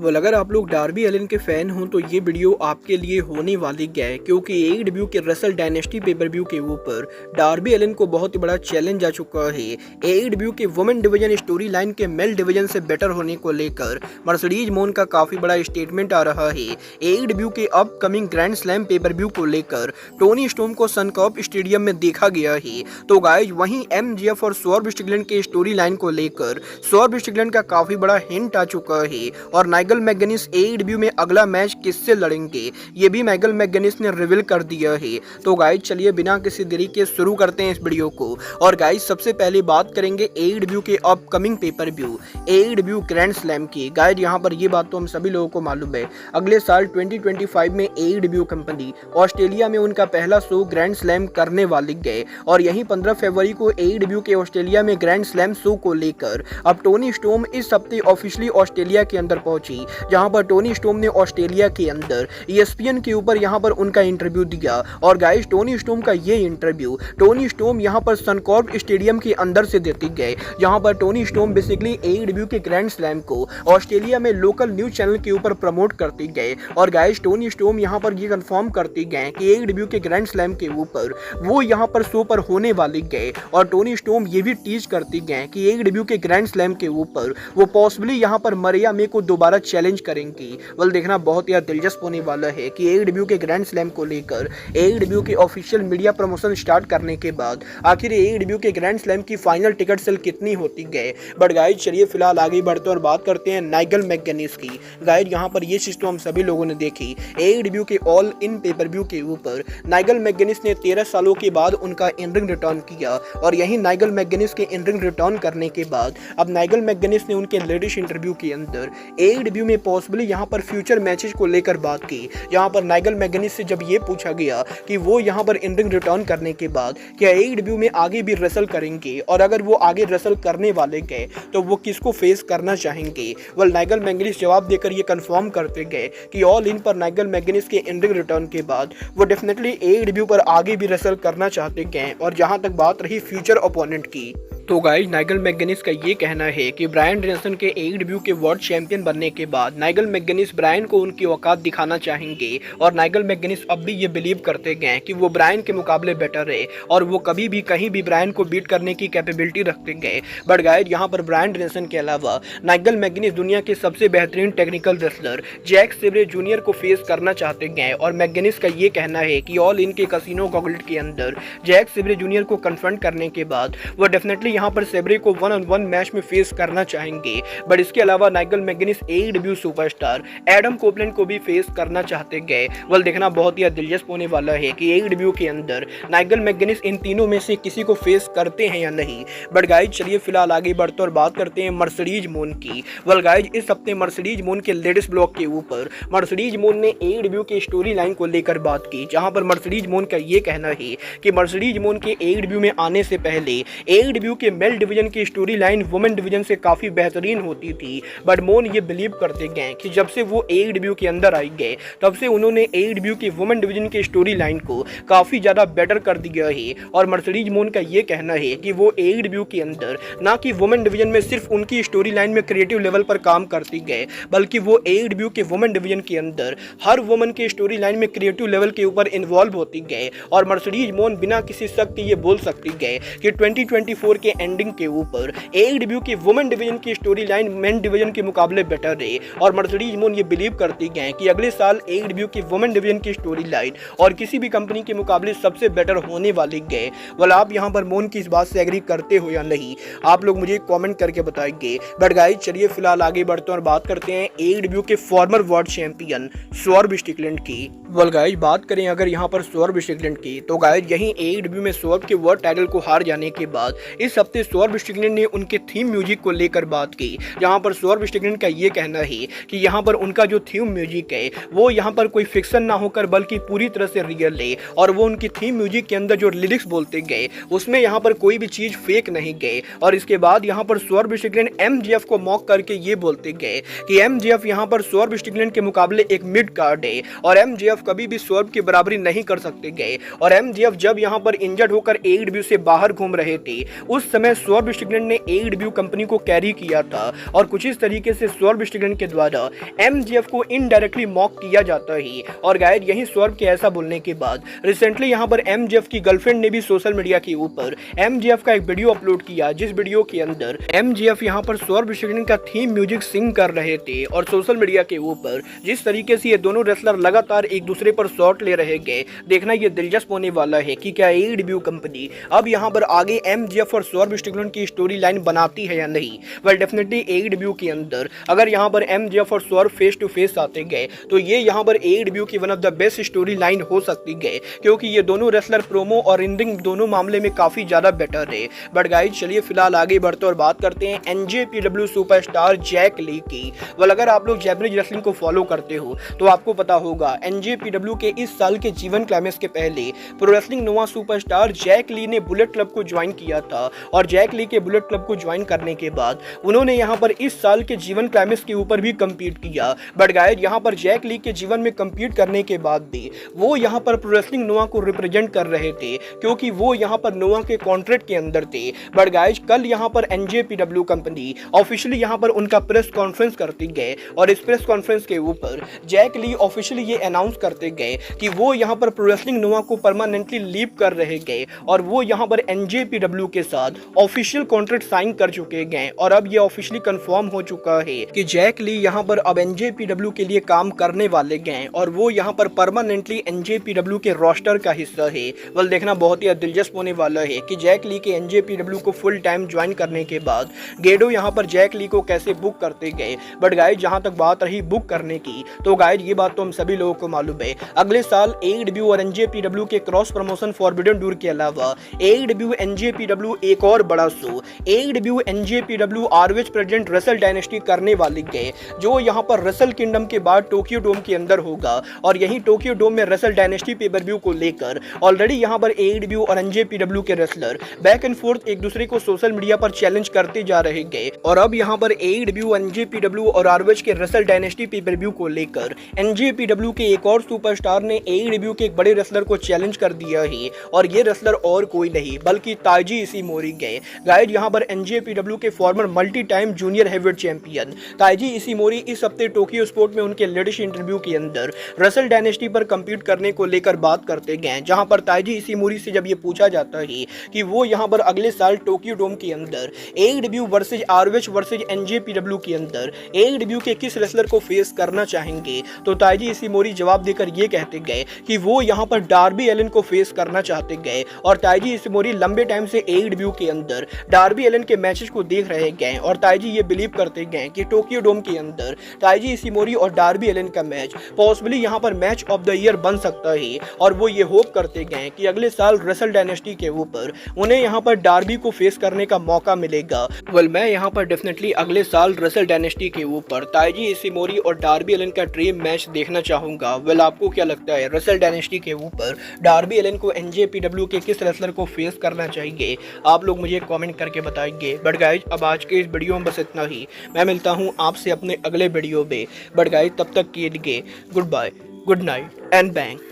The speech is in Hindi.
अगर आप लोग डार्बी एलिन के फैन हो तो ये वीडियो आपके लिए होने वाली है, क्योंकि AEW के रसल डायनेस्टी पेपर व्यू के ऊपर डार्बी एलिन को बहुत ही बड़ा चैलेंज आ चुका है। AEW के वुमेन डिवीजन स्टोरी लाइन के मेल डिवीजन से बेटर होने को लेकर मर्सिडीज मोन का काफी बड़ा स्टेटमेंट आ रहा है। AEW के upcoming grand slam pay per view को लेकर टोनी स्टॉर्म को सनकॉर्प स्टेडियम में देखा गया है। तो गाइज वहीं MJF और स्वॉर्ब स्ट्रिकलैंड के स्टोरी लाइन को लेकर स्वॉर्ब स्ट्रिकलैंड का काफी बड़ा हिंट आ चुका है और नाइगल मैकगेनिस AEW में अगला मैच किससे लड़ेंगे ये भी नाइगल मैकगेनिस ने रिवील कर दिया है। तो गाइज चलिए बिना किसी देरी के शुरू करते हैं इस वीडियो को। और गाइज सबसे पहले बात करेंगे AEW के upcoming pay per view AEW grand slam की। गाइज यहाँ पर ये बात तो हम सभी लोगों को मालूम है, अगले साल 2025 में AEW कंपनी ऑस्ट्रेलिया में उनका पहला शो ग्रैंड स्लैम करने वाली है और यहीं 15 फरवरी को AEW के ऑस्ट्रेलिया में ग्रैंड स्लैम शो को लेकर अब टोनी स्टॉर्म इस हफ्ते ऑफिशियली ऑस्ट्रेलिया के अंदर पहुंची, जहां पर टोनी स्टॉर्म ने ऑस्ट्रेलिया के अंदर ESPN के ऊपर यहां पर उनका इंटरव्यू दिया। और गाइस टोनी स्टॉर्म का ये इंटरव्यू टोनी स्टॉर्म यहां पर सनकॉर्प स्टेडियम के अंदर से देते गए, जहां पर टोनी स्टॉर्म बेसिकली AEW के ग्रैंड स्लैम को ऑस्ट्रेलिया में लोकल न्यूज चैनल के ऊपर प्रमोट करते गए। और गाइस टोनी स्टॉर्म यहां पर ये कंफर्म करते गए कि AEW के ग्रैंड स्लैम के ऊपर वो यहां पर शो पर होने वाली गए और टोनी स्टॉर्म ये भी टीज करते गए कि AEW के ग्रैंड स्लैम के ऊपर वो पॉसिबली यहां पर मरिया मे को दोबारा चैलेंज करेंगी। वेल देखना बहुत ही दिलचस्प होने वाला है कि AEW के ग्रैंड स्लैम को लेकर AEW के ऑफिशियल मीडिया प्रमोशन स्टार्ट करने के बाद आखिर AEW के ग्रैंड स्लैम की फाइनल टिकट सेल कितनी होती है। बट गाइज चलिए फिलहाल आगे बढ़ते और बात करते हैं नाइगल मैकगेनिस की। गाइज यहाँ पर ये चीज तो हम सभी लोगों ने देखी, AEW के ऑल इन पेपर व्यू के ऊपर नाइगल मैकगेनिस ने 13 सालों के बाद उनका इन रिंग रिटर्न किया और यही नाइगल मैकगेनिस के इन रिंग रिटर्न करने के बाद अब नाइगल मैकगेनिस ने उनके लेटेस्ट इंटरव्यू के अंदर AEW में पॉसिबली यहां पर फ्यूचर मैचेस को लेकर बात की। यहां पर नाइगल मैकगेनिस से जब ये पूछा गया कि वो यहां पर इन रिंग रिटर्न करने के बाद क्या AEW में आगे भी रेसल करेंगे और अगर वो आगे रेसल करने वाले गए तो वो किसको फेस करना चाहेंगे। वेल नाइगल मैकगेनिस जवाब देकर ये कंफर्म करते गए कि ऑल इन पर नाइगल मैकगेनिस के इन रिंग रिटर्न के बाद वो डेफिनेटली AEW पर आगे भी रेसल करना चाहते गए। और जहां तक बात रही फ्यूचर ओपोनेंट की, तो गाइस नाइगल मैकगेनिस का ये कहना है कि ब्रायन डेनिसन के AEW के वर्ल्ड चैंपियन बनने के बाद नाइगल मैकगेनिस ब्रायन को उनकी औकात दिखाना चाहेंगे और नाइगल मैकगेनिस अब भी ये बिलीव करते गए कि वो ब्रायन के मुकाबले बेटर है और वो कभी भी कहीं भी ब्रायन को बीट करने की कैपेबिलिटी रखते गए। बट गाइस यहाँ पर ब्रायन डेनिसन के अलावा नाइगल मैकगेनिस दुनिया के सबसे बेहतरीन technical wrestler Jack Sabre Junior को फेस करना चाहते गए और मैकगेनिस का ये कहना है कि ऑल इन के कसिनो गॉगल्ट के अंदर जैक सेब्रे जूनियर को कन्फ्रंट करने के बाद वो डेफिनेटली यहाँ पर सेब्रे को 1-on-1 मैच में फेस करना चाहेंगे। बट इसके अलावा नाइगल मैकगेनिस AEW सुपरस्टार एडम कोपलैंड को भी फेस करना चाहते गए। वेल देखना बहुत ही दिलचस्प होने वाला है कि AEW के अंदर नाइगल मैकगेनिस इन तीनों में से किसी को फेस करते हैं या नहीं। बट गाइज चलिए फिलहाल आगे बढ़ते और बात करते हैं मर्सिडीज मोन की। वेल गाइज इस हफ्ते मर्सिडीज मोन के लेटेस्ट ब्लॉग के ऊपर मर्सिडीज मोन ने AEW के स्टोरी लाइन को लेकर बात की, जहां पर मर्सिडीज मोन का ये कहना है कि मर्सिडीज मोन के AEW में आने से पहले AEW के मेल डिवीजन की स्टोरी लाइन वुमेन डिवीजन से काफी बेहतरीन होती थी। बट मोन ये बिलीव करते गए कि जब से वो AEW के अंदर आई गए तब से उन्होंने AEW की वुमेन डिवीजन की स्टोरी लाइन को काफी ज्यादा बेटर कर दिया है। और मर्सिडीज मोन का ये कहना है कि वो AEW के अंदर ना कि वुमेन डिवीजन में सिर्फ उनकी स्टोरी लाइन में क्रिएटिव लेवल पर काम करती गए, बल्कि वो AEW के वुमेन डिवीजन के अंदर हर वुमेन की स्टोरी लाइन में क्रिएटिव लेवल के ऊपर इन्वॉल्व होती गए। और मर्सिडीज मोन बिना किसी शक के ये बोल सकती गए कि 2024 के एंडिंग के ऊपर AEW की वुमेन डिवीजन की स्टोरी लाइन मेन डिवीजन के मुकाबले बेटर है। और मर्सिडीज मोन ये बिलीव करती गए कि अगले साल AEW की वुमेन डिवीजन की स्टोरी लाइन और किसी भी कंपनी के मुकाबले सबसे बेटर होने वाली है। वाल आप यहाँ पर मोन की इस बात से एग्री करते हो या नहीं, आप लोग मुझे कमेंट करके बताएंगे। बट गाइस चलिए फिलहाल आगे बढ़ते हैं और बात करते हैं AEW के फॉर्मर वर्ल्ड चैंपियन स्वॉर्ब स्ट्रिकलैंड की। वेल गाइस बात करें अगर यहाँ पर स्वॉर्ब स्ट्रिकलैंड की, तो गाइस यहीं AEW में स्वॉर्ब के वर्ल्ड टाइटल को हार जाने के बाद इस हफ्ते स्वॉर्ब स्ट्रिकलैंड ने उनके थीम म्यूजिक को लेकर बात की, जहां पर स्वॉर्ब स्ट्रिकलैंड का ये कहना है कि यहां पर उनका जो थीम म्यूजिक है वो यहां पर कोई फिक्शन ना होकर बल्कि पूरी तरह से रियल है। और वो उनकी थीम म्यूजिक के अंदर जो लिरिक्स बोलते गए उसमें यहां पर कोई भी चीज फेक नहीं गए। और इसके बाद यहां पर स्वॉर्ब स्ट्रिकलैंड MJF को मॉक करके ये बोलते गए कि MJF यहां पर स्वॉर्ब स्ट्रिकलैंड के मुकाबले एक मिड कार्ड है और MJF कभी भी स्वॉर्ब की बराबरी नहीं कर सकते गए। और MJF जब यहां पर इंजर्ड होकर AEW से बाहर घूम रहे थे उस जिस समय सौरभ स्टिग्लन ने AEW कंपनी को कैरी किया था और कुछ इस तरीके से सौरभ स्टिग्लन के द्वारा MJF को इनडायरेक्टली मॉक किया जाता है। और गाइस यही सौरभ के ऐसा बोलने के बाद रिसेंटली यहाँ पर MJF की गर्लफ्रेंड ने भी सोशल मीडिया के ऊपर MJF का एक वीडियो अपलोड किया, जिस वीडियो के अंदर MJF यहाँ पर सौरभ स्टिग्लन का थीम म्यूजिक सिंग कर रहे थे और सोशल मीडिया के ऊपर जिस तरीके से ये दोनों रेसलर लगातार एक दूसरे पर शॉट ले रहे गए, देखना ये दिलचस्प होने वाला है कि क्या AEW कंपनी अब यहाँ पर आगे MJF और सौरभ स्टिग्लन की स्टोरी लाइन बनाती है या नहीं। वेल डेफिनेटली AEW के अंदर अगर यहाँ पर MJF और सौरभ फेस टू फेस आते गए तो ये यहाँ पर AEW की one of the best story line हो सकती है, क्योंकि ये दोनों रेसलर प्रोमो और इन रिंग दोनों मामले में काफी ज्यादा बेटर है। बट गाइस चलिए फिलहाल आगे बढ़ते और बात करते हैं NJPW सुपरस्टार जैक ली की। वेल अगर आप लोग जैपनीज रेसलिंग को फॉलो करते हो तो आपको पता होगा NJPW के इस साल के जीवन क्लाइमेक्स के पहले प्रो रेसलिंग नोवा सुपरस्टार जैक ली ने बुलेट क्लब को ज्वाइन किया था और जैक ली के बुलेट क्लब को ज्वाइन करने के बाद उन्होंने यहाँ पर इस साल के जीवन क्लाइमेक्स के ऊपर भी कम्पीट किया। बट गाइस यहाँ पर जैक ली के जीवन में कम्पीट करने के बाद भी वो यहाँ पर प्रो रेसलिंग नोवा को रिप्रेजेंट कर रहे थे, क्योंकि वो यहाँ पर नोवा के कॉन्ट्रैक्ट के अंदर थे। बट गाइस कल यहाँ पर NJPW कंपनी ऑफिशियली यहाँ पर उनका प्रेस कॉन्फ्रेंस करती गए और इस प्रेस कॉन्फ्रेंस के ऊपर जैक ली ऑफिशियली ये अनाउंस करते गए कि वो यहाँ पर प्रो रेसलिंग नोवा को परमानेंटली लीव कर रहे गए और वो यहाँ पर NJPW के साथ ऑफिशियल कॉन्ट्रैक्ट साइन कर चुके गए। और अब ये ऑफिशियली कंफर्म हो चुका है कि जैक ली यहाँ पर अब NJPW के लिए काम करने वाले गए और वो यहाँ पर परमानेंटली NJPW के रोस्टर का हिस्सा है। वेल देखना बहुत ही दिलचस्प होने वाला है कि जैक ली के NJPW को फुल टाइम ज्वाइन करने के बाद गेडो यहाँ पर जैक ली को कैसे बुक करते गए। बट गाइस जहाँ तक बात रही बुक करने की तो गाइस ये बात तो हम सभी लोगों को मालूम है, अगले साल AEW और NJPW के क्रॉस प्रमोशन फॉरबिडन टूर के अलावा AEW NJPW एक और बड़ा show AEW NJPW ROH present wrestle dynasty करने वाली गए, जो यहाँ पर रेसल किंगडम के बाद टोक्यो डोम के अंदर होगा। और यही टोक्यो डोम में रेसल डायनेस्टी पेपर व्यू को लेकर ऑलरेडी यहाँ पर AEW और NJPW के रेसलर बैक एंड फोर्थ एक दूसरे को सोशल मीडिया पर चैलेंज करते जा रहे गए। और अब यहाँ पर AEW NJPW और ROH के रेसल डायनेस्टी पेपर व्यू को लेकर NJPW के एक और सुपरस्टार ने AEW के एक बड़े रेसलर को चैलेंज कर दिया है और ये रेसलर और कोई नहीं बल्कि ताइजी इशिमोरी गए। गाइस यहाँ पर NJPW के former multi time junior heavyweight champion Taiji Ishimori इस हफ्ते टोक्यो स्पोर्ट में उनके लेटेस्ट इंटरव्यू के अंदर रेसल डायनेस्टी पर कम्पीट करने को लेकर बात करते गए, जहां पर ताइजी इशिमोरी से जब ये पूछा जाता है कि वो यहाँ पर अगले साल टोक्यो डोम के अंदर AEW versus ROH versus NJPW के अंदर AEW के किस रेसलर को फेस करना चाहेंगे, तो ताइजी इशिमोरी जवाब देकर ये कहते गए कि वो यहाँ पर डार्बी एलन को फेस करना चाहते गए। और ताइजी इशिमोरी लंबे टाइम से AEW के अंदर डार्बी एलन के मैचेस को देख रहे गए और ताइजी ये बिलीव करते गए कि टोक्यो डोम के अंदर ताइजी इशिमोरी और डार्बी एलन का मैच पॉसिबली यहाँ पर मैच ऑफ द ईयर बन सकता है। और वो ये होप करते गए कि अगले साल रेसल डायनेस्टी के ऊपर उन्हें यहाँ पर डार्बी को फेस करने का मौका मिलेगा। वेल मैं यहाँ पर डेफिनेटली अगले साल रेसल डायनेस्टी के ऊपर ताइजी इशिमोरी और डार्बी एलन का ड्रीम मैच देखना चाहूंगा। वेल आपको क्या लगता है, रेसल डायनेस्टी के ऊपर डार्बी एलन को NJPW के किस रेसलर को फेस करना चाहिए? आप लोग मुझे कमेंट करके बताएंगे। बट गाइज अब आज के इस वीडियो में बस इतना ही, मैं मिलता हूँ आपसे अपने अगले वीडियो में। बट गाइज तब तक के लिए goodbye, good night and bang.